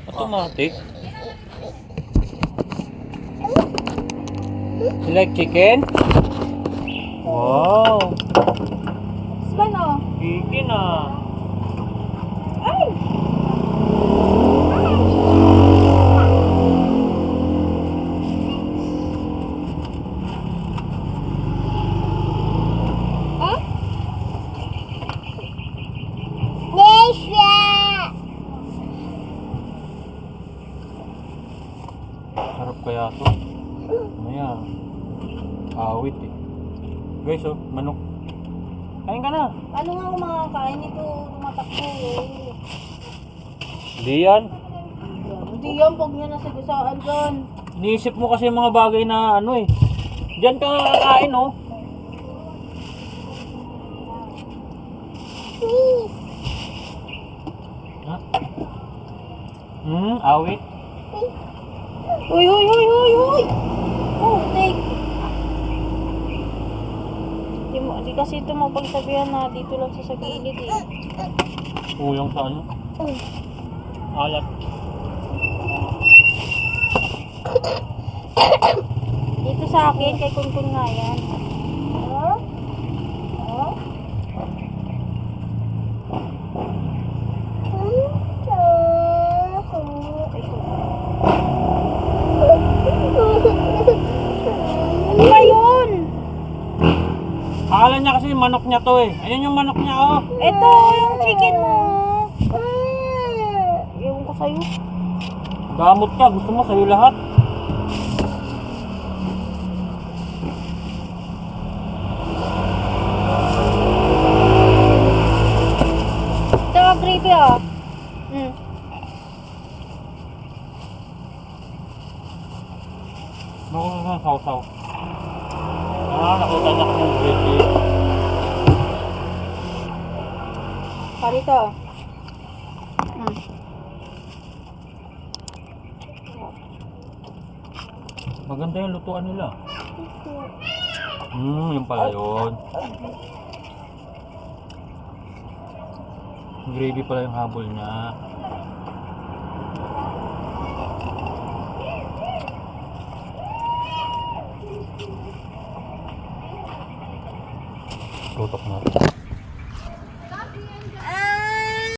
Automatic. You like chicken? Wow. Span oh. Chicken ah. Ay! Eh? Desha! Sarap kaya to. Maya. Awit eh. Guys oh, manok. Kain ka na. Ano nga kung makakain ito? Tumatakbo eh. Hindi yan. Hindi yan, pag nyo nasagasaan dyan. Iniisip mo kasi yung mga bagay na ano eh. Diyan ka kakain oh. Ha? Awit. Uy, uy, uy, uy, uy! Oh, take! Di kasi ito mapagsabihan na dito lang sa gilid eh. Kulang sa ano? Alat. Dito sa akin, kay Kunkun nga yan. Ano ba yun? Akala niya kasi manok niya to eh. Ayun yung manok niya oh. Ito, yung chicken mo. Ewan ko sa'yo. Gamot ka. Gusto mo sa'yo lahat. Ito, gravy ah. Naku na sausaw. Nakita niya kasi yung gravy. Parito. Maganda yung lutuan nila. Yung pala yun. Gravy pala yung habol niya. Tutok na.